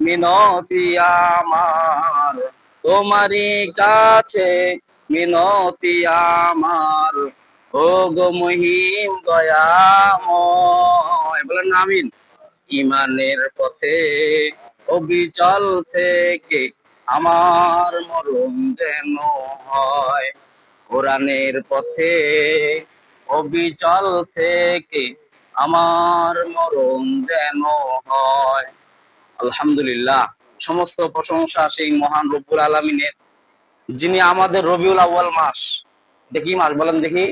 মিনতি আমার, তোমারই কাছে মিনতি আমার, ও গো মহিম দয়াময়। বলেন আমিন। ইমানের পথে অবিচল থেকে আমার মরণ যেন হয়, কোরআনের পথে অবিচল থেকে আমার মরণ যেন হয়। আলহামদুলিল্লাহ, সমস্ত প্রশংসা সেই মহান রব্বুল আলামিনের, যিনি আমাদের রবিউল আউয়াল মাস, দেখি মাস বলেন দেখি,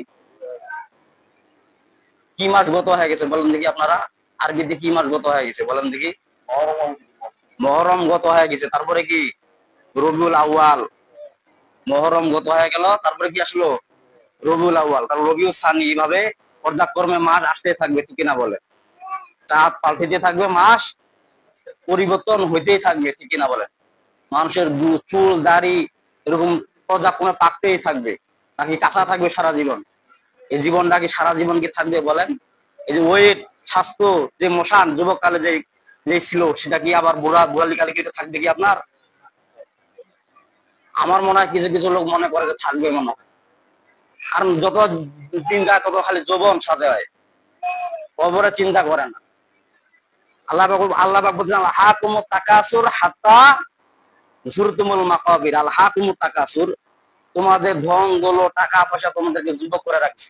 কি মাস গত হয়ে গেছে বলেন দেখি আপনারা, আরবিতে কি মাস গত হয়ে গেছে বলেন দেখি? মহরম গত হয়ে গেছে, তারপরে কি রবিউল আউয়াল। মহরম গত হয়ে গেল, তারপরে কি আসলো? রবিউল আউয়াল, তারপর রবিউল সানি। এইভাবে পর্যায়ক্রমে মাস আসতে থাকবে, ঠিক না বলে? চাঁদ পাল্টিতে থাকবে, মাস পরিবর্তন হইতেই থাকবে, ঠিক না বলেন? মানুষের চুল দাড়ি এরকম পর্যায়ক্রমে পাকতেই থাকবে, নাকি কাঁচা থাকবে সারা জীবন? এই জীবনটা কি সারা জীবন কি থাকবে বলেন? এই যে ওয়েট, স্বাস্থ্য, যে মশান যুবক কালে যে যে ছিল, সেটা কি আবার বুড়ালি কালে কি থাকবে কি আপনার? আমার মনে হয় কিছু কিছু লোক মনে করে যে থাকবে মনে হয়। আর যত দিন যায় তত খালি যৌবন সাজায়, কবরে চিন্তা করে না। আল্লাহ পাক বলছেন, আল হাকুমুত তাকাসুর হাত্তা যুরতুমুল মাকাবির। আল হাকুমুত তাকাসুর, তোমাদের ধন দৌলত টাকা পয়সা তোমাদেরকে যুবক করে রাখছে।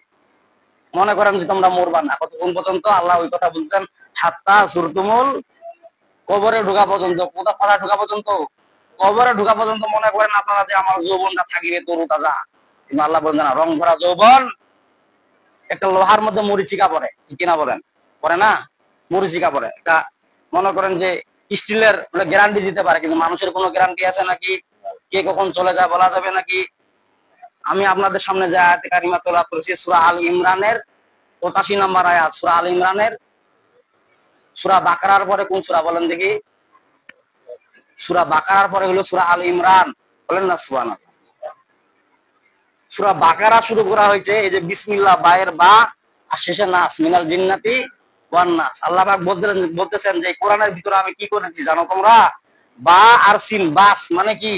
মনে করেন যে তোমরা মরবা না, কতক্ষণ পর্যন্ত? আল্লাহ ওই কথা বলছেন, হাত্তা যুরতুমুল, কবরে ঢোকা পর্যন্ত। কোথায় ঢোকা পর্যন্ত? কবরে ঢোকা পর্যন্ত। মনে করেন আপনারা যে আমার যৌবনটা থাকিবে তরু তাজা, কিন্তু আল্লাহ বলছেন রং ভরা যৌবন একটা লোহার মধ্যে মরিচিকা পড়ে, ঠিক কিনা বলেন? পড়ে না? মরিচিকা পড়ে। এটা মনে করেন যে স্টিলের গ্যারান্টি দিতে পারে, কিন্তু মানুষের কোনো গ্যারান্টি আছে নাকি? কে কখন চলে যায় বলা যাবে নাকি? আমি আপনাদের সামনে যে আয়াতে কারিমা তেলাওয়াত করেছি, সূরা আল ইমরানের 85 নম্বর আয়াত। সূরা আল ইমরানের, সূরা বাকারার পরে কোন সূরা বলেন দেখি? সূরা বাকারার পরে হলো সূরা আল ইমরান। বলেন না সুবহানাল্লাহ। সূরা বাকারা শুরু করা হয়েছে এই যে বিসমিল্লাহ, বায়ের বা, আর শেষে নাস, মিনাল জিন্নাতি ওয়ান নাস। আল্লাহ পাক বলতেছেন যে কোরআনের ভিতরে আমি কি করেছি জানো তোমরা? বা আর সিন, বাস মানে কি?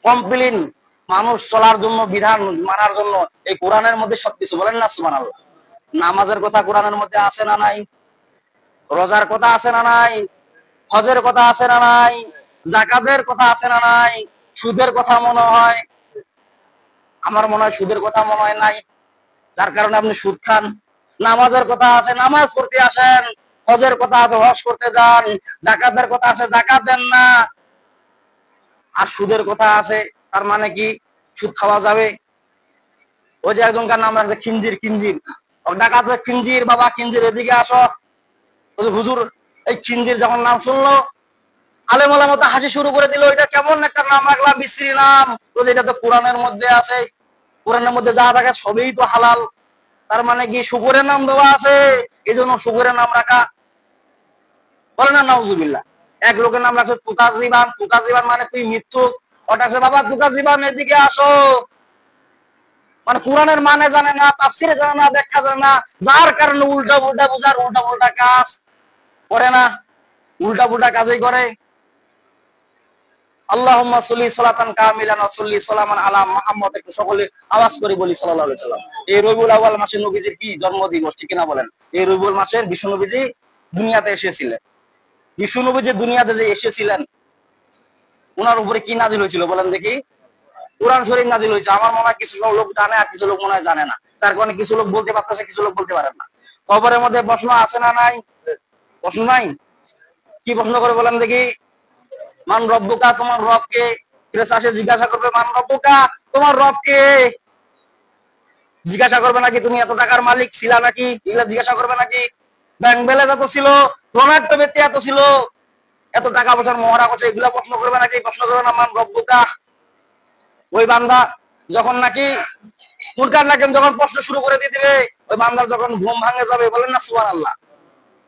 কমপ্লিট, মানুষ চলার জন্য, বিধান মানার জন্য এই কোরআনের মধ্যে সবকিছু। বলেন না সুবহানাল্লাহ। নামাজের কথা কোরআনের মধ্যে আছে না নাই? রোজার কথা আছে না নাই? হজের কথা আছে না নাই? যাকাতের কথা আছে না নাই? সুদের কথা মনে হয়, আমার মনে হয় সুদের কথা মনে হয় নাই, যার কারণে আপনি সুদ খান। নামাজের কথা আছে, নামাজ পড়তে আসেন। হজের কথা আছে, হজ করতে যান। যাকাতের কথা আছে, যাকাত দেন না। আর সুদের কথা আছে, তার মানে কি সুদ খাওয়া যাবে? ওই যে একজনকার নাম আছে খিঞ্জির, খিঞ্জির ডাকাত, খিঞ্জির বাবা, খিঞ্জির এদিকে আসো। হুজুর এই খিঞ্জির যখন নাম শুনলো, আলেম ওলামা তো হাসি শুরু করে দিল, এটা কেমন একটা নাম রাখলা, বিশ্রী নাম। তো এটা তো কোরআনের মধ্যে আছে, কোরআনের মধ্যে যা থাকে সবই তো হালাল। তার মানে কি শুকরের নাম দেওয়া আছে, এই জন্য শুকরের নাম রাখা? বলে না নাউজুবিল্লাহ। এক লোকের নাম রাখছে তুকাজিবান। তুকাজিবান মানে তুই মিথ্যুক। ওটা বাবা তুকাজিবান এদিকে আসো। মানে কোরআনের মানে জানে না, তাফসিরে জানে না, ব্যাখ্যা জানে না, যার কারণে উল্টা উল্টা বুঝার, উল্টা উল্টা কাজ করে না, উল্টা উল্টা কাজই করে। আল্লাহুম্মা সাল্লি সালাতান কামিলান ওয়া সাল্লি সালামান আলা মুহাম্মদ। একটু সকলে আওয়াজ করে বলি সাল্লাল্লাহু আলাইহি সাল্লাম। এই রবিউল আউয়াল মাসে নবীজির কি জন্মদিবস, ঠিক না বলেন? এই রবিউল মাসের বিশ্ব নবীজি দুনিয়াতে এসেছিলেন। বিশ্ব নবীজি দুনিয়াতে যে এসেছিলেন, ওনার উপরে কি নাজিল হয়েছিল বলেন দেখি? কোরআন শরীফ নাজিল হয়েছে। আমার মনে হয় কিছু লোক জানে, আর কিছু লোক মনে হয় জানে না। তার কারণে কিছু লোক বলতে পারতেছে, কিছু লোক বলতে পারেন না। কবরের মধ্যে প্রশ্ন আছে না নাই? প্রশ্ন নাই? কি প্রশ্ন করে বলেন দেখি? মান রব্বুকা, তোমার রব কে? ফেরেশতা এসে জিজ্ঞাসা করবে, মান রব্বুকা, তোমার রব কে? জিজ্ঞাসা করবে নাকি তুমি এত টাকার মালিক ছিলা নাকি? এগুলা জিজ্ঞাসা করবে নাকি? ব্যাংক ব্যালেন্স এত ছিল, ধনাঢ্য ব্যক্তি এত ছিল, এত টাকা পয়সার মহড়া করছে, এগুলা প্রশ্ন করবে নাকি? প্রশ্ন করবে না। মান রব্বুকা। ওই বান্দা যখন নাকি মুরকার নাকেম যখন প্রশ্ন শুরু করে দিয়ে দিবে, ওই বান্দার যখন ঘুম ভাঙে যাবে, বলেন না সুবহানাল্লাহ।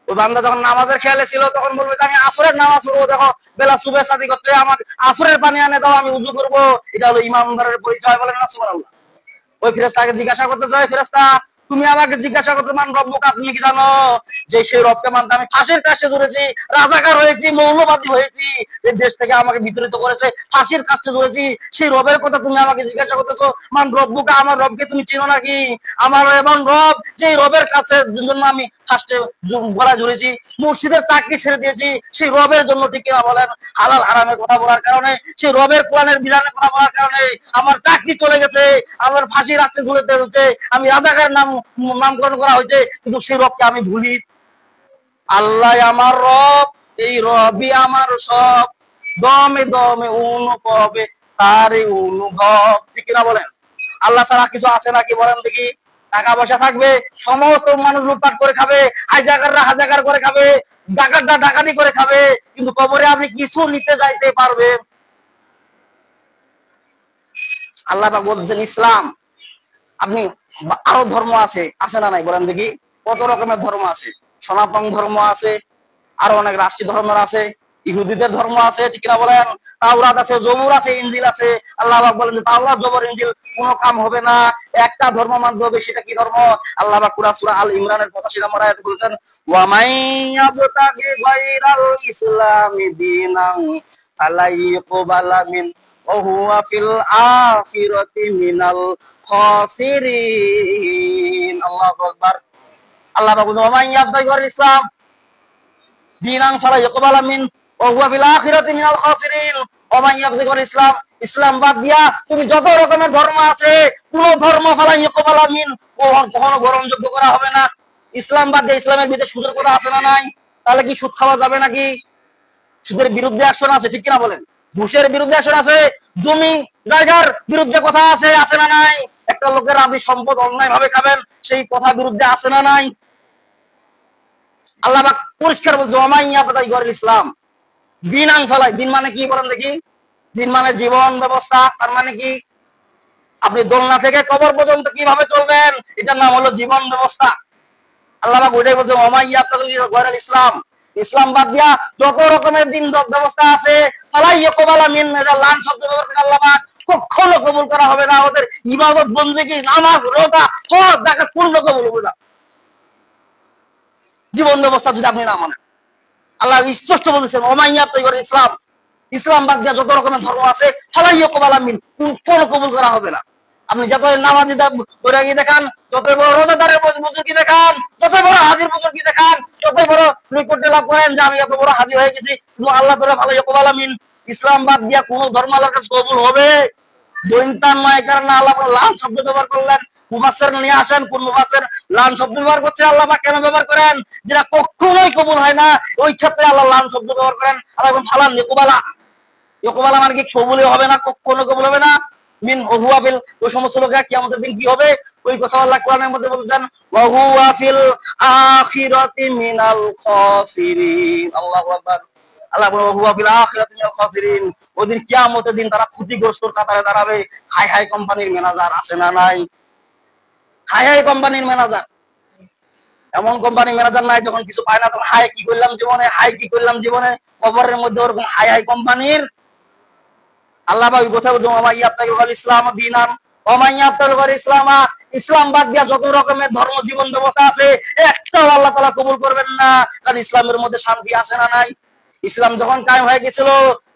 ওই বান্দা যখন নামাজের খেয়ালে ছিল, তখন বলবে যে আমি আসরের নামাজ পড়বো, দেখো বেলা সুবে সাদি করছে, আমার আসরের পানি আনে দাও, আমি উযু করবো। এটা হলো ইমানদারের পরিচয়, বলেন না সুবহানাল্লাহ। ওই ফেরেশতাকে জিজ্ঞাসা করতে চাই, ফেরেশতা তুমি আমাকে জিজ্ঞাসা করতে মান রব্বুকা, তুমি কি জানো যে সেই রবকে মানতে আমি ফাঁসির কাছে জড়েছি, রাজাকার হয়েছি, মৌলবাদী হয়েছি, এই দেশ থেকে আমাকে বিতাড়িত করেছে, ফাঁসির কাছে জড়েছি, সেই রবের কথা তুমি আমাকে জিজ্ঞাসা করতেছো? মান রব্বুকা, আমার রবকে তুমি চিনো নাকি? আমার এমন রব যে রবের কাছে জন্য আমি ফার্স্টে গলা ঝুলেছি, মসজিদের চাকরি ছেড়ে দিয়েছি সেই রবের জন্য, ঠিক কিনা বলেন? হালাল হারামের কথা বলার কারণে, সেই রবের কোরআনের বিধানের কথা বলার কারণে আমার চাকরি চলে গেছে, আমার ফাঁসি রাখতে ঝুলেতে হচ্ছে, আমি রাজাকারের নামকরণ করা হয়েছে, কিন্তু সেই রবকে আমি ভুলি। আল্লাহ আমার রব, এই রবই আমার সব, দমে দমে অনুভবে তারই অনুভব, ঠিক কিনা বলেন? আল্লাহ ছাড়া কিছু আছে নাকি বলেন দেখি? টাকা পয়সা থাকবে, সমস্ত মানুষ লুটপাট করে খাবে, হাজাকাররা হাজাকার করে খাবে, ডাকাতরা ডাকাতি করে খাবে, কিন্তু কবরে আপনি কিছু নিতে যাইতে পারবেন? আল্লাহ পাক বলছেন ইসলাম। আপনি আরো ধর্ম আছে, আছে না নাই বলেন দেখি? কত রকমের ধর্ম আছে, সনাতন ধর্ম আছে, আরো অনেক রাষ্ট্রীয় ধর্ম আছে, ইহুদিদের ধর্ম আছে, ঠিক না বলেন? তাওরাত আছে, জবুর আছে, ইনজিল আছে। আল্লাহ পাক বলেন যে তাওরাত, জবর, ইনজিল কোনো কাম হবে না, একটা ধর্ম মানতে হবে। সেটা কি ধর্ম? আল্লাহ পাক সূরা আল ইমরানের 85 নম্বর আয়াতে বলেছেন, ওয়া মাইয়াবতাগি গায়রাল ইসলামি দীনান ফালাইয়ুকবালা মিন ওয়া হুয়া ফিল আখিরাতি মিনাল খাসিরিন। আল্লাহু আকবার। আল্লাহ পাক বলেন, ওয়া মাইয়াবতাগি গায়রাল ইসলাম দীনান ফালাইয়ুকবালা মিন ওয়া হুয়া ফিল আখিরাতি মিনাল খাসিরিন। ওয়া মাইয়াবতাগি গায়রাল ইসলাম, ইসলাম বাদ দিয়া তুমি যত রকমের ধর্ম আছে, কোন ধর্ম ফালাইয়ুকবালা মিন কখনো গ্রহণযোগ্য করা হবে না। ইসলাম বাদ দিয়ে ইসলামের ভিতরে সুদের কথা আছে না নাই? তাহলে কি সুদ খাওয়া যাবে নাকি? সুদের বিরুদ্ধে অ্যাকশন আছে, ঠিক কিনা বলেন? ঘুষের বিরুদ্ধে অ্যাকশন আছে, জমি জায়গার বিরুদ্ধে কথা আছে, আছে না নাই? একটা লোকের আপনি সম্পদ অন্যায় ভাবে খাবেন, সেই কথা বিরুদ্ধে আছে না নাই? আল্লাহ পাক পরিষ্কার বলছে, ওয়ামাইয়াবতাগি গায়রাল ইসলাম দীনান ফালাই। দিন মানে কি বলেন দেখি? দিন মানে জীবন ব্যবস্থা। তার মানে কি? আপনি দোলনা থেকে কবর পর্যন্ত কিভাবে চলবেন, এটার নাম হলো জীবন ব্যবস্থা। আল্লাহ পাক ওইটাই বলছে, ওয়ামাইয়াবতাগি গায়রাল ইসলাম, ইসলাম বাদ দিয়া যত রকমের দিন ব্যবস্থা আছে, ফালাইয়ুকবালা মিন, এটা লান শব্দ ব্যবহার করে আল্লাহ পাক কখনো কবুল করা হবে না। ওদের ইবাদত, বন্দেগী, নামাজ, রোজা, হজ, যাকাত পূর্ণ কবুল হবে না, জীবন ব্যবস্থা যদি আপনি না মানেন। আল্লাহ স্পষ্ট বলেছেন, ওমাইয়াবতাগি গায়রাল ইসলাম, ইসলাম বাদ দিয়া যত রকমের ধর্ম আছে, ফালাইয়ুকবালা মিন, কোনো কবুল করা হবে না। আপনি যত নামাজি বৈরাগী দেখান, যত বড় রোজাদারের বুজুর্গি দেখান, যত বড় হাজির বুজুর্গি দেখান, যত বড় নৈকট্য লাভ করেন যে আমি এত বড় হাজি হয়ে গেছি, কিন্তু আল্লাহ তাআলা ফালাইয়ুকবালা মিন, ইসলাম বাদ দিয়া কোন ধর্ম আল্লাহর কাছে কবুল হবে? দৈন্তান নয়, কারণ আল্লাহ লান শব্দ ব্যবহার করলেন। মুফাসসির নিয়ে আসেন, কোন মুফাসসির লান শব্দ ব্যবহার করছে, আল্লাহ পাক কেন ব্যবহার করেন? যেটা কখনোই কবুল হয় না, ওই ক্ষেত্রে আল্লাহ লান শব্দ ব্যবহার করেন। আল্লাহ বলেন ফালান ইকুবালা, ইকুবালা মানে কি? কবুলই হবে না, কখনো কবুল হবে না। মিন ওয়া হুয়া ফিল, ওই সমস্ত লোকেরা কিয়ামতের দিন কি হবে? ওই কথা আল্লাহ কোরআনের মধ্যে বলেছেন, ওয়া হুয়া ফিল আখিরাতি মিনাল খাসিরিন। আল্লাহু আকবার। আল্লাহ বলেন, ওয়া হুয়া ফিল আখিরাতি মিনাল খাসিরিন, ওইদিন কিয়ামতের দিন তারা ক্ষতিগ্রস্তর কাতারে দাঁড়াবে। হাই হাই কোম্পানির ম্যানেজার আছে না নাই? হাই হাই কোম্পানির ম্যানেজার, এমন কোম্পানির ম্যানেজার নাই যখন কিছু পায় না তখন হাই কি করলাম জীবনে, হাই কি করলাম জীবনে। কবরের মধ্যে ওরকম হাই হাই কোম্পানির। আল্লাহ পাক কথা বলছে, ওমাইয়াবতাগি গায়রাল ইসলাম দীনান, ওমাইয়াবতাগি গায়রাল ইসলাম, ইসলাম বাদ দিয়া যত রকমের ধর্ম জীবন ব্যবস্থা আছে, একটাও আল্লাহ তাআলা কবুল করবেন না। কারণ ইসলামের মধ্যে শান্তি আছে না নাই? ইসলাম যখন কায়েম হয়ে গেছিল,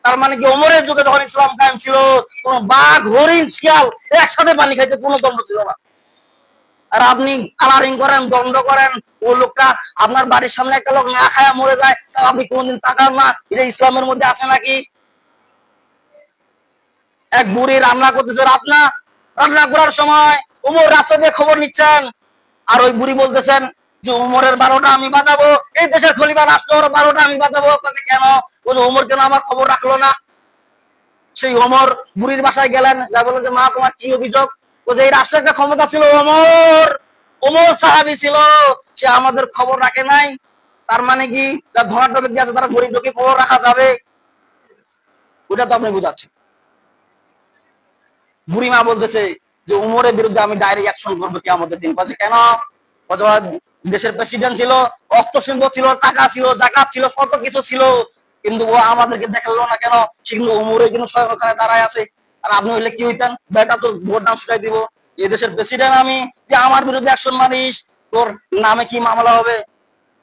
তার মানে কি ওমরের যুগে যখন ইসলাম কায়েম ছিল, কোন বাঘ, হরিণ, শিয়াল একসাথে পানি খাইতে কোনো দ্বন্দ্ব ছিল না। আর আপনি কালারিং করেন, দণ্ড করেন, ও লোকটা আপনার বাড়ির সামনে একটা লোক না খায়া মরে যায়, আপনি কোনদিন তাকান না? এটা ইসলামের মধ্যে আছে নাকি? এক বুড়ি রান্না করতেছে, রান্না করার সময় উমর রাস্তা দিয়ে খবর নিচ্ছেন, আর ওই বুড়ি বলতেছেন যে উমরের 12টা আমি বাজাবো, এই দেশের খলিফা রাষ্ট্র 12টা আমি বাজাবো। কেন? ও যে উমর কেন আমার খবর রাখলো না? সেই ওমর বুড়ির বাসায় গেলেন, যা বলেন যে মা তোমার কি অভিযোগ? ও যে এই রাষ্ট্রের একটা ক্ষমতা ছিল ওমর, ওমর সাহাবী ছিল, সে আমাদের খবর রাখে নাই। তার মানে কি যার ধনাঢ্য ব্যক্তি আছে তারা গরিব লোকের খবর রাখা যাবে? ওটা তো আপনি বুঝাচ্ছেন। বুড়িমা বলতেছে যে উমরের বিরুদ্ধে আমি ডাইরেক্ট অ্যাকশন করবো কিয়ামতের দিন। বলছে কেন? দেশের প্রেসিডেন্ট ছিল, অস্ত্র সম্পদ ছিল, টাকা ছিল, জাকাত ছিল, কত কিছু ছিল, কিন্তু ও আমাদেরকে দেখালো না কেন? সে কিন্তু উমরে কিন্তু স্বয়ং ওখানে দাঁড়ায় আছে। আর আপনি হইলে কি হইতেন? বেটা তো ভোট দাম ছুটাই দিব, এই দেশের প্রেসিডেন্ট আমি, যে আমার বিরুদ্ধে অ্যাকশন মারিস, তোর নামে কি মামলা হবে,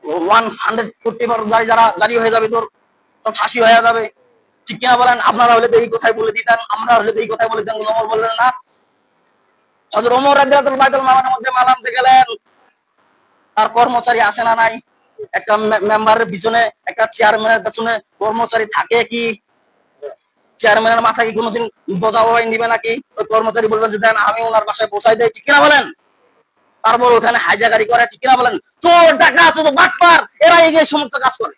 140 যারা জারি হয়ে যাবে, তোর তোর ফাঁসি হয়ে যাবে। ঠিক কিনা বলেন? আপনারা হলে তো এই কথাই বলে দিতেন, আমরা হলে তো এই কথাই বলে দিতেন। ওমর বললেন না? হযরত ওমর রাদিয়াল্লাহু বাইতুল মামুনের মধ্যে মাল আনতে গেলেন, তার কর্মচারী আসে না নাই? একটা মেম্বারের পিছনে, একটা চেয়ারম্যানের পিছনে কর্মচারী থাকে কি? চেয়ারম্যানের মাথায় কি কোনোদিন বোঝা হয়ে নিবে নাকি? ওই কর্মচারী বলবেন যে দেন আমি ওনার বাসায় পৌঁছাই দেয়। ঠিক কিনা বলেন? তারপর ওখানে হাইজাকারি করে। ঠিক কিনা বলেন? চোর ডাকাত বাটপার এরা এই যে সমস্ত কাজ করে,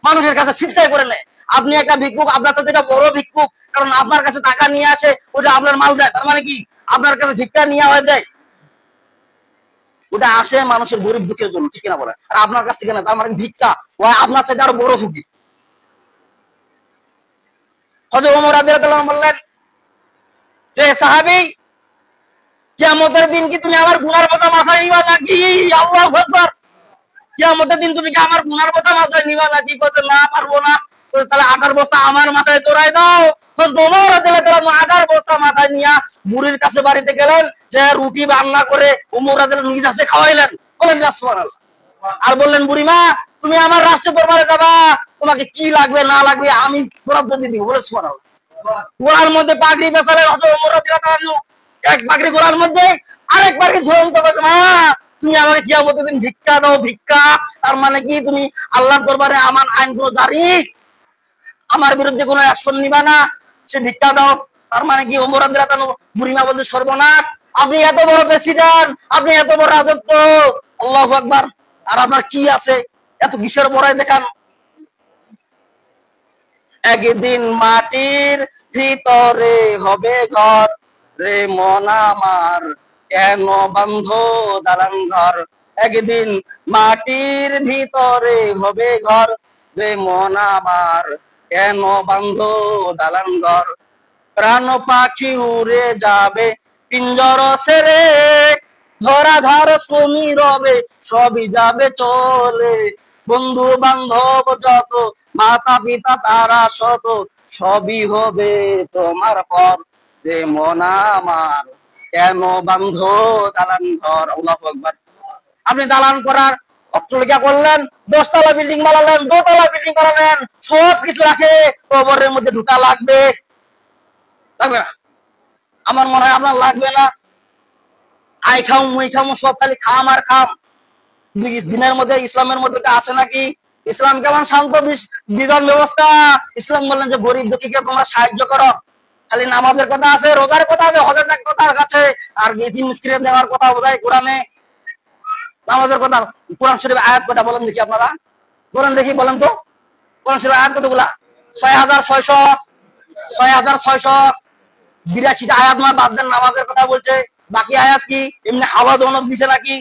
মানুষের কাছে ছিনতাই করে নেয়। আপনি একটা ভিক্ষুক, আপনার তো এটা বড় ভিক্ষুক, কারণ আপনার কাছে টাকা নিয়ে আসে, ওটা আপনার মাল দেয়, তার মানে কি আপনার কাছে ভিক্ষা নিয়ে হয়ে দেয়? ওটা আসে মানুষের গরিব দুঃখের জন্য। ঠিক কিনা বলেন? আর আপনার কাছ থেকে না, তার মানে ভিক্ষা ও আপনার চাইতে আরো বড় ফুকি। হযরত ওমর রাদিয়াল্লাহু আনহু বললেন যে সাহাবী, কিয়ামতের দিন কি তুমি আমার গুনার বোঝা মাথায় নিবা নাকি? আল্লাহু আকবার। কিয়ামতের দিন তুমি কি আমার গুনার বোঝা মাথায় নিবা নাকি? বলছে না, পারবো না। তাহলে 18 বস্তা আমার মাথায় চড়াই দাও। হযরত ওমর রাদিয়াল্লাহু আনহু 18 বস্তা মাথায় নিয়ে বুড়ির কাছে বাড়িতে গেলেন, যে রুটি রান্না করে ওমর রাদিয়াল্লাহু আনহু নিজ হাতে খাওয়াইলেন। বলেন সুবহানাল্লাহ। আর বললেন, বুড়িমা তুমি আমার রাষ্ট্রের দরবারে যাবা, তোমাকে কি লাগবে না লাগবে আমি বরাদ্দ দিয়ে দিব। বলে সুবহানাল্লাহ। গোলার মধ্যে পাগড়ি বেচালেন হযরত ওমর রাদিয়াল্লাহু আনহু, এক পাগড়ি গোলার মধ্যে, আরেক পাগড়ি ঝুলন্ত করেছে। মা তুমি আমাকে কিয়ামতের দিন ভিক্ষা দাও, ভিক্ষা। তার মানে কি তুমি আল্লাহর দরবারে আমার আইনগুলো জারি, আমার বিরুদ্ধে কোনো অ্যাকশন নিবা না, সে ভিক্ষা দাও। তার মানে কি ওমর রাদিয়াল্লাহু আনহু, বুড়িমা বলছে সর্বনাশ, আপনি এত বড় প্রেসিডেন্ট, আপনি এত বড় রাজত্ব, আল্লাহু আকবার, আর আপনার কি আছে, এত কিসের বড়াই দেখান? একদিন মাটির ভিতরে হবে ঘর, রে মন আমার কেন বান্ধ দালান ঘর। একদিন মাটির ভিতরে হবে ঘর, রে মন আমার কেন বান্ধ দালান ঘর। প্রাণ পাখি উড়ে যাবে পিঞ্জর ছেড়ে, ধরাধার তুমি রবে সবই যাবে চলে। বন্ধু বান্ধব যত, মাতা পিতা তারা শত, সবই হবে তোমার পর, রে মন আমার কেন বান্ধ দালান ঘর। আল্লাহু আকবার। আপনি দালান করার অট্টালিকা করলেন, 10 তলা বিল্ডিং বানালেন, 2 তলা বিল্ডিং বানালেন, সব কিছু রাখে, কবরের মধ্যে ঢুকা লাগবে? লাগবে না? আমার মনে হয় আপনার লাগবে না। আই খাও মুই খামো, সব খালি খাম আর খাম। দিনের মধ্যে ইসলামের মধ্যে আছে নাকি? ইসলাম কেমন শান্ত বিধান ব্যবস্থা। ইসলাম বললেন যে গরিব দুঃখীকে তোমরা সাহায্য করো। খালি নামাজের কথা আছে, রোজার কথা আছে, হজের কথা আছে, আর ইতিম মিসকিনে দেওয়ার কথা বোধহয় কোরআনে। নামাজের কথা কোরআন শরীফ আয়াত কটা বলেন দেখি আপনারা, বলেন দেখি, বলেন তো কোরআন শরীফ আয়াত কতগুলা? 6682টা আয়াত নয়, বাদ দেন, নামাজের কথা বলছে। বাকি আয়াত কি এমনি হাওয়া জনক দিছে নাকি?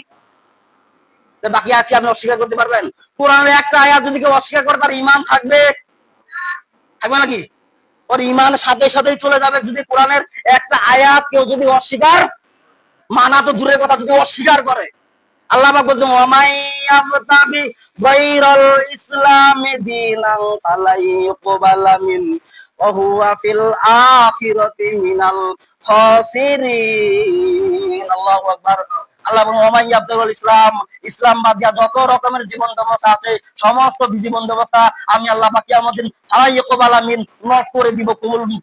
বাকি আয়াত কি আপনি অস্বীকার করতে পারবেন? কোরআনের একটা আয়াত যদি কেউ অস্বীকার করে, তার ঈমান থাকবে? থাকবে নাকি? ওর ঈমান সাথে সাথেই চলে যাবে। যদি কোরআনের একটা আয়াত কেউ যদি অস্বীকার, মানা তো দূরের কথা, যদি অস্বীকার করে। আল্লাহ পাক বলেছেন, ওয়ামাইয়াবতাগি গায়রাল ইসলামি দীনান ফালাই ইউকবালা মিন ওয়া হুয়া ফিল আখিরাতি মিনাল খাসিরিন। আল্লাহু আকবার। আল্লাহ বলেন, ওয়ামাইয়াবতাগিল ইসলাম, ইসলাম বাদ দিয়া যত রকমের জীবন ব্যবস্থা আছে, সমস্ত জীবন ব্যবস্থা আমি আল্লাহ পাক কিয়ামত দিন ফালাই ইউকবালা মিন, নট করে দিব,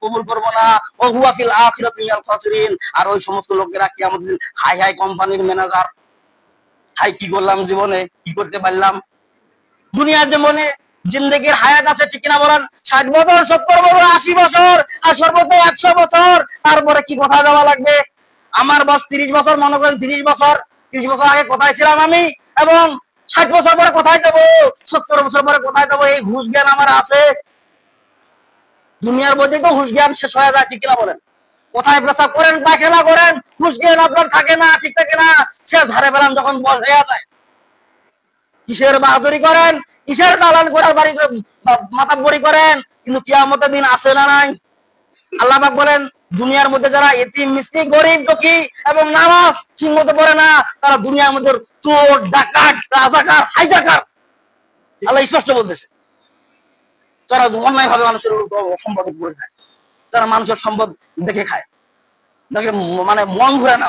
কবুল করব না। ওয়া হুয়া ফিল আখিরাতি মিনাল খাসিরিন, আর ওই সমস্ত লোকেরা কিয়ামত দিন হাই হাই কোম্পানির ম্যানেজার। হাই কি করলাম জীবনে, কি করতে পারলাম? দুনিয়ার জীবনে জিন্দেগির হায়াত আছে, ঠিক কিনা বলেন? 60 বছর, 70 বছর, 80 বছর, আর সর্বোচ্চ 100 বছর। তারপরে কি কোথায় যাওয়া লাগবে? আমার বয়স 30 বছর, মনে করেন 30 বছর, 30 বছর আগে কোথায় ছিলাম আমি, এবং 60 বছর পরে কোথায় যাব, 70 বছর পরে কোথায় যাব, এই হুঁশ জ্ঞান আমার আছে? দুনিয়ার মধ্যে তো হুঁশ জ্ঞান শেষ হয়ে যায়, ঠিক কিনা বলেন? কোথায় পেশাব করেন, পায়খানা করেন, হুঁশ জ্ঞান আপনার থাকে না, ঠিক থাকে না। শেষ হারে পেলাম যখন বয়স হয়ে যায়। কিসের বাহাদুরি করেন, কিসের দালান করার বাড়ি মাতাব্বরি করেন, কিন্তু কিয়ামতের দিন আসে না নাই? আল্লাহ পাক বলেন, দুনিয়ার মধ্যে যারা এতিম মিসকিন গরিব দুঃখী এবং নামাজ ঠিকমতো পড়ে না, তারা দুনিয়ার মধ্যে চোর ডাকাত রাজাকার হাইজাকার। আল্লাহ স্পষ্ট বলতেছে, যারা অন্যায় ভাবে মানুষের সম্পদ করে খায়, যারা মানুষের সম্পদ দেখে খায়। দেখে মানে মন ঘুরে না।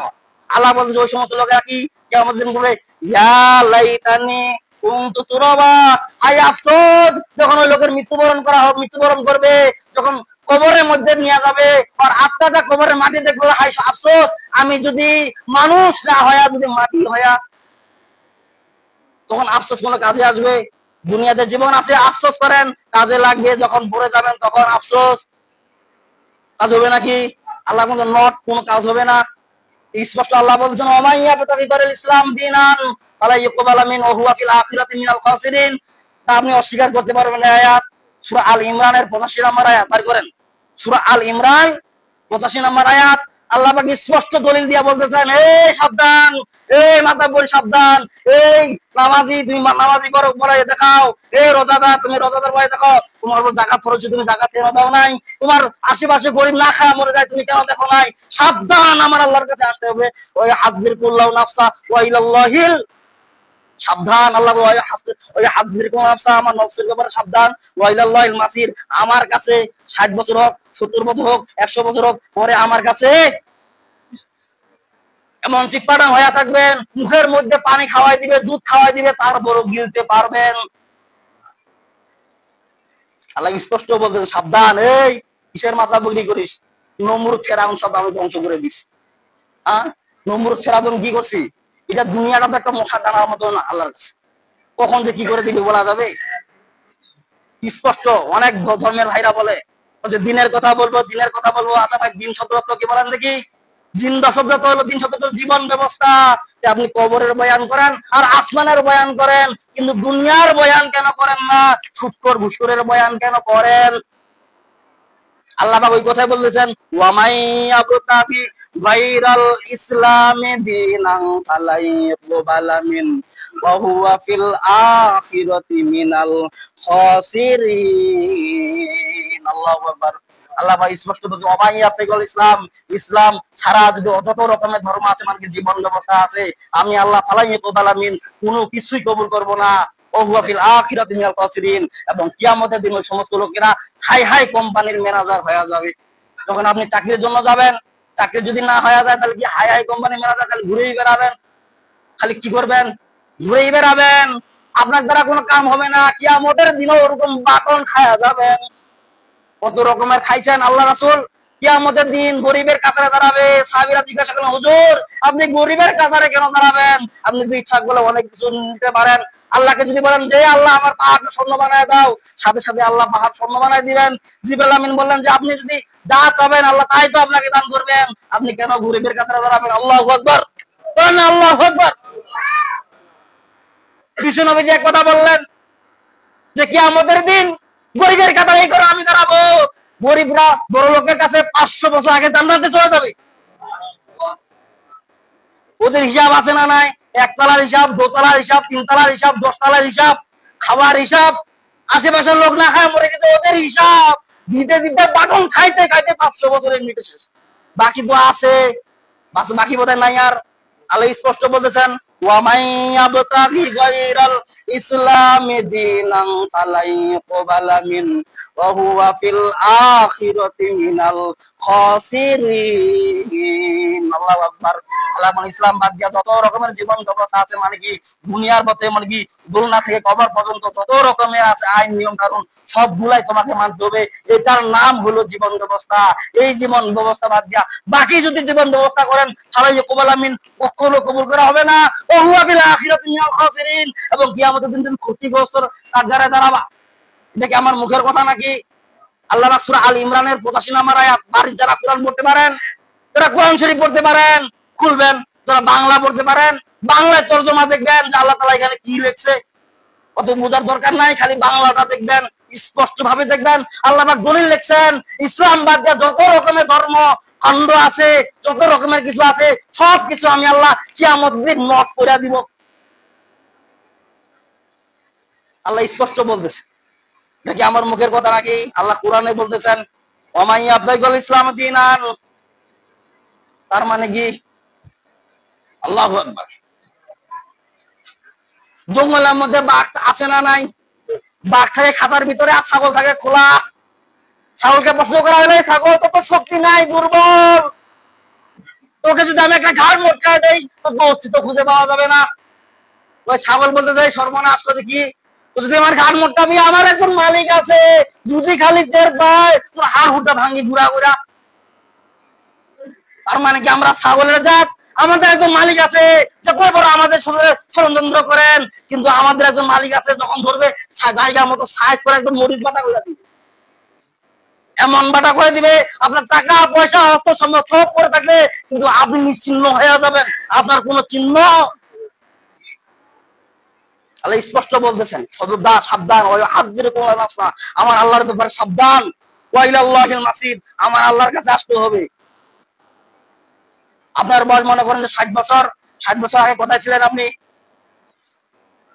আল্লাহ বলছে ওই সমস্ত লোকেরা কি কিয়ামত দিন বলবে ইয়া লাইতানি কুনতু তুরাবা, হায় আফসোস যখন ওই লোকের মৃত্যুবরণ করা হবে, মৃত্যুবরণ করবে, যখন কবরের মধ্যে নিয়ে যাবে আর আত্মাটা কবরের মাটি দেখবে, হায় আফসোস আমি যদি মানুষ না হয়া যদি মাটি হয়া, তখন আফসোস কোনো কাজে আসবে? দুনিয়াতে জীবন আছে আফসোস করেন, কাজে লাগবে, যখন পড়ে যাবেন তখন আফসোস, কাজ হবে নাকি? আল্লাহ বলছেন নট, কোনো কাজ হবে না। স্পষ্ট আল্লাহ বলছেন ওমাইয়া বিতাগিরিল ইসলাম দীনান ফালা ইউকবালা মিন ওয়া হুয়া ফিল আখিরাতি মিনাল খাসিরিন। আপনি অস্বীকার করতে পারবেন না আয়াত সূরা আল ইমরানের 85 নম্বর আয়াত বার করেন। সূরা আল ইমরান 85 নম্বর আয়াত আল্লাহ পাক স্পষ্ট দলিল দিয়া বলতেছেন, এই সাবধান, এই মাতাব্বর সাবধান, এই নামাজি তুমি নামাজি করো পড়াই দেখাও, এই রোজাদার তুমি রোজাদার পড়াই দেখাও, তোমার উপর যাকাত ফরজ তুমি যাকাত কেন দাও নাই, তোমার আশেপাশে গরিব না খায় মরে যায় তুমি কেন দেখো নাই, সাবধান আমার আল্লাহর কাছে আসতে হবে। ওই হাযির কুল্লাহু নাফসা ওয়া ইলাল্লাহিল, সাবধান আল্লাহ ওই হাযির কুল্লাহু নাফসা আমার নফসের ব্যাপারে সাবধান, ওয়া ইলাল্লাহিল মাসির আমার কাছে 60 বছর হোক 70 বছর হোক 100 বছর হোক পরে আমার কাছে এমন চিৎপাটাং হয়ে থাকবেন, মুখের মধ্যে পানি খাওয়াই দিবে, দুধ খাওয়াই দিবে, তারপরও গিলতে পারবেন। আল্লাহ স্পষ্ট বলতেছে সাবধান, এই কিসের মাথা বগরি করিস, নমরুদ ফেরাউন সব আমি ধ্বংস করে দিস। হ্যাঁ, নমরুদ ফেরাউন কি করছি? এটা দুনিয়াটা তো একটা মশা দানার মতো না আল্লাহর কাছে, কখন যে কি করে দিবে বলা যাবে? স্পষ্ট অনেক ধর্মের ভাইরা বলে যে দিনের কথা বলবো, দিনের কথা বলবো। আচ্ছা ভাই, দিন শব্দ কি বলেন দেখি? জিন্দা শব্দ তো হলো, দিন শব্দ তো জীবন ব্যবস্থা। আপনি কবরের বয়ান করেন আর আসমানের বয়ান করেন, কিন্তু দুনিয়ার বয়ান কেন করেন না? সুৎখোর ঘুষখোরের বয়ান কেন করেন? আল্লাহ পাক ওই কথাই বলতেছেন, ওয়ামাই আবতাবি গায়রাল ইসলামি দীনান ফালাই ইউকবালা মিন ওয়া হুয়া ফিল আখিরাতি মিনাল খাসিরিন। আল্লাহু আকবার। আল্লাহ পাক স্পষ্ট বলছে ওয়ামাই আবতাবিল ইসলাম, ইসলাম ছাড়া যদি যত রকমের ধর্ম আছে মানে জীবন ব্যবস্থা আছে, আমি আল্লাহ ফালাই ইউকবালা মিন কোনো কিছুই কবুল করব না, এবং কিয়ামতের দিন ওই সমস্ত লোকেরা হাই হাই কোম্পানির ম্যানেজার হয়ে যাবে। যখন আপনি চাকরির জন্য যাবেন, চাকরি যদি না হয়ে যায় তাহলে কি হাই হাই কোম্পানির ম্যানেজার, খালি ঘুরেই বেড়াবেন, খালি কি করবেন? ঘুরেই বেড়াবেন, আপনার দ্বারা কোনো কাম হবে না। কিয়ামতের দিনও ওরকম বাটন খায়া যাবেন। কত রকমের খাইছেন আল্লাহ রাসূল। কিয়ামতের দিন গরিবের কাতারে দাঁড়াবে, সাহাবীরা জিজ্ঞাসা করলেন হুজুর আপনি গরিবের কাতারে কেন দাঁড়াবেন? আপনি যদি ইচ্ছা করলে অনেক কিছু নিতে পারেন। আল্লাহকে যদি বলেন যে আল্লাহ আমার পাহাড় স্বর্ণ বানায় দাও, সাথে সাথে আল্লাহ পাহাড় স্বর্ণ বানায় দিবেন। জিবরাইল আমিন বললেন যে আপনি যদি যা চাবেন আল্লাহ তাই তো আপনাকে দান করবেন, আপনি কেন গরিবের কাতারে দাঁড়াবেন? আল্লাহু আকবার, বলেন আল্লাহু আকবার। বিশ্ব নবীজি এক কথা বললেন যে কিয়ামতের দিন গরিবের কাতারে এই করে আমি দাঁড়াবো, গরিবরা বড় লোকের কাছে 500 বছর আগে জান্নাতে চলে যাবে। ওদের হিসাব আছে না নাই? একতলার হিসাব, দোতলার হিসাব, তিনতলার হিসাব, 10 তলার হিসাব, খাবার হিসাব, আশেপাশের লোক না খায় মরে গেছে ওদের হিসাব দিতে দিতে বাটন খাইতে খাইতে 500 বছরের মিটে শেষ। বাকি তো আছে, বাকি বোধহয় নাই আর। আল্লাহ স্পষ্ট বলতেছেন ওয়ামাই আবতাগি গায়রাল ইসলামি দীনান ফালাই ইউকবালা মিন ওয়া হুয়া ফিল আখিরাতি মিনাল খাসিরিন। আল্লাহু আকবার। আল্লাহ মানে ইসলাম বাদ দিয়া যত রকমের জীবন ব্যবস্থা আছে মানে কি দুনিয়ার পথে মানে কি দোলনা থেকে কবর পর্যন্ত যত রকমের আছে আইন নিয়ম কানুন সবগুলাই তোমাকে মানতে হবে। এটার নাম হলো জীবন ব্যবস্থা। এই জীবন ব্যবস্থা বাদ দিয়া বাকি যদি জীবন ব্যবস্থা করেন ফালাই ইউকবালা মিন কখনো কবুল করা হবে না, ও হুয়া ফিল আখিরাতি মিনাল খাসিরিন, এবং কিয়ামতের দিন তুমি ক্ষতিগ্রস্ত কাঠগড়ায় দাঁড়াবা। এটা কি আমার মুখের কথা নাকি? আল্লাহ সূরা আল ইমরানের 85 নম্বর আয়াত। বাড়ি যারা কোরআন পড়তে পারেন, যারা কোরআন শরীফ পড়তে পারেন খুলবেন, যারা বাংলা পড়তে পারেন বাংলায় তরজমা দেখবেন যে আল্লাহ তাআলা এখানে কি লিখছে। অত বোঝার দরকার নাই, খালি বাংলাটা দেখবেন, স্পষ্ট ভাবে দেখবেন আল্লাহ পাক দলিল লিখছেন। ইসলাম বাদ দিয়ে যত রকমের ধর্ম খণ্ড আছে, যত রকমের কিছু আছে সব কিছু আমি আল্লাহ কিয়ামতের দিন নোট করে দিব। আল্লাহ স্পষ্ট বলতেছে, এটা কি আমার মুখের কথা নাকি? আল্লাহ কোরআনে বলতেছেন ওমাই আবতাগিল ইসলাম দীনান, তার মানে কি? আল্লাহু আকবার। জঙ্গলের মধ্যে বাঘ আছে না নাই? বাঘ থাকে খাঁচার ভিতরে আর ছাগল থাকে খোলা। ছাগলকে প্রশ্ন করা হলে ছাগল তো শক্তি নাই, দুর্বল, তোকে যদি আমি একটা ঘাড় মোটকায় দেই তোর তো অস্তিত্ব খুঁজে পাওয়া যাবে না। ওই ছাগল বলতে চাই সর্বনাশ করে কি, যদি আমার ঘাড় মোটকাবি, আমার একজন মালিক আছে, যদি খালি টের পায় তোর হাড় হুটা ভাঙি ঘুরা ঘুরা। তার মানে কি আমরা ছাগলের জাত? আমাদের একজন মালিক আছে যে কয় বড় আমাদের ষড়যন্ত্র করেন, কিন্তু আমাদের একজন মালিক আছে যখন ধরবে জায়গার মতো সাইজ করে একদম মরিচ বাটা করে দিবে, এমন বাটা করে দিবে আপনার টাকা পয়সা অর্থ সম্পদ সব করে থাকলে কিন্তু আপনি নিশ্চিহ্ন হয়ে যাবেন, আপনার কোনো চিহ্ন। আল্লাহ স্পষ্ট বলতেছেন খবরদার সাবধান, ওই হাদদির কোন নাফসা, আমার আল্লাহর ব্যাপারে সাবধান, ওয়াইলাল্লাহিল মাসির, আমার আল্লাহর কাছে আসতে হবে। আপনার বয়স মনে করেন যে 60 বছর, 60 বছর আগে কোথায় ছিলেন আপনি?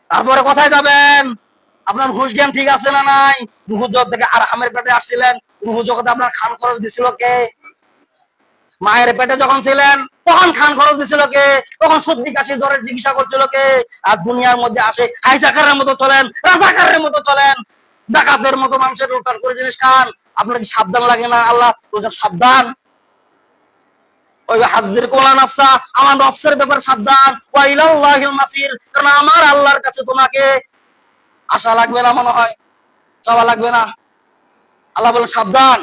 তারপরে কোথায় যাবেন? আপনার হুঁশ জ্ঞান ঠিক আছে না নাই? রুহু জগৎ থেকে আর আমের পেটে আসছিলেন, রুহু জগতে আপনার খান খরচ দিছিল কে? মায়ের পেটে যখন ছিলেন তখন খান খরচ দিছিল কে? তখন সর্দি কাশি জ্বরের চিকিৎসা করছিল কে? আর দুনিয়ার মধ্যে আসে হাইজাকারের মতো চলেন, রাজাকারের মতো চলেন, ডাকাতের মতো মানুষের লুটপাট করে জিনিস খান। আপনার কি সাবধান লাগে না? আল্লাহ বলছেন সাবধান, ওই হাজির কোলা নাফসা, আমার নফসের ব্যাপারে সাবধান, ওয়া ইলাল্লাহিল মাসির, কারণ আমার আল্লাহর কাছে তোমাকে আশা লাগবে না, মনে হয় চাওয়া লাগবে না। আল্লাহ বলেন সাবধান,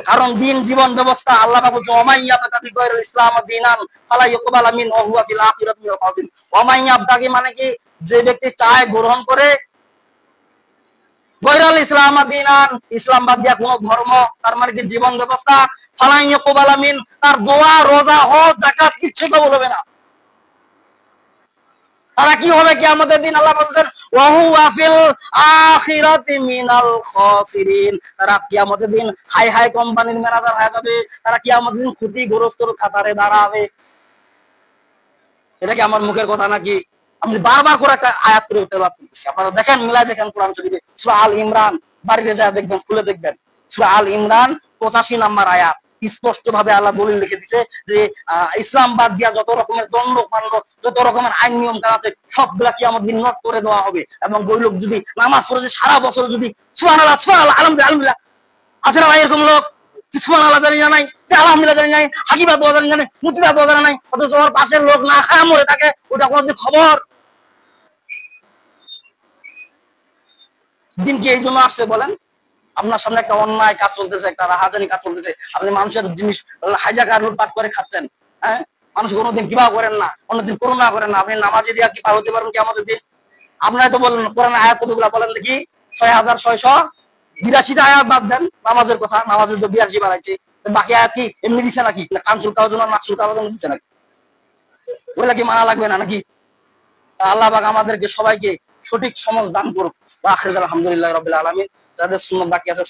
কারণ দিন জীবন ব্যবস্থা আল্লাহ বলছে ওমাইয়া বাতাবি গায়রুল ইসলাম দীনান ফালা ইউকবাল মিন ওয়া হুয়া ফিল আখিরাতি মিনাল খাসিরিন। ওমাইয়া বাতাবি মানে কি, যে ব্যক্তি চায় গ্রহণ করে গায়রুল ইসলাম দীনান, ইসলাম বাদ দিয়া কোন ধর্ম, তার মানে কি জীবন ব্যবস্থা, ফালা ইউকবাল মিন, তার দোয়া রোজা হজ যাকাত কিচ্ছু কবুল হবে না। তারা কি হবে কিয়ামতের দিন? আল্লাহ বলেন ওয়া হুয়া ফিল আখিরাতি মিনাল খাসিরিন, তারা কিয়ামতের দিন হাই হাই কোম্পানির ম্যানেজার হয়ে যাবে, তারা কিয়ামতের দিন ক্ষতিগ্রস্তর কাতারে দাঁড়াবে। এটা কি আমার মুখের কথা নাকি? আমি বারবার করে একটা আয়াত করে উঠতে পারতেছি, আপনারা দেখেন, মিলাই দেখেন কোরআন শরীফে সূরা আল ইমরান, বাড়িতে যা দেখবেন, খুলে দেখবেন সূরা আল ইমরান 85 নম্বর আয়াত, স্পষ্ট ভাবে আল্লাহ দলিল লিখে দিয়েছে যে ইসলাম বাদ দিয়া যত রকমের দণ্ড কাণ্ড, যত রকমের আইন নিয়ম কানুন আছে সবগুলা কিয়ামতের দিন নোট করে দেওয়া হবে। এবং ওই লোক যদি নামাজ পড়ে সারা বছর যদি সুবহানাল্লাহ সুবহানাল্লাহ আলহামদুলিল্লাহ আলহামদুলিল্লাহ, আছে না ভাই এরকম লোক? সুবহানাল্লাহ জানি না নাই, আলহামদুলিল্লাহ জানি নাই, হাকিবা দোয়া জানি না নাই, মুতিবা দোয়া জানি নাই, অথচ ওর পাশের লোক না খায় মরে থাকে, ওটা কোনদিন খবর? দিন কি এই জন্য আসছে বলেন? আপনার সামনে একটা অন্যায় কাজ চলতেছে, একটা রাহাজানি কাজ চলতেছে, আপনি মানুষের জিনিস হাইজাকার লুটপাট করে খাচ্ছেন। হ্যাঁ, মানুষ কোনোদিন কিবা করেন না, অন্যদিন করুণা করেন না, আপনি নামাজে দিয়া কি পার হতে পারবেন কি আমাদের দিন? আপনারা তো বলেন কোরআন আয়াত কতগুলা বলেন দেখি? 6682টা আয়াত বাদ দেন নামাজের কথা, নামাজের তো 82 বানাইছে, বাকি আয়াত কি এমনি দিছে নাকি? না কানসুল কাওয়ার জন্য নাকসুল কাওয়ার জন্য দিছে নাকি? ওগুলা কি মানা লাগবে না নাকি? আল্লাহ পাক আমাদেরকে সবাইকে সঠিক সমঝ দান করুক। আলহামদুলিল্লাহ রাব্বিল আলামিন। যাদের সুন্নাত বাকি আছে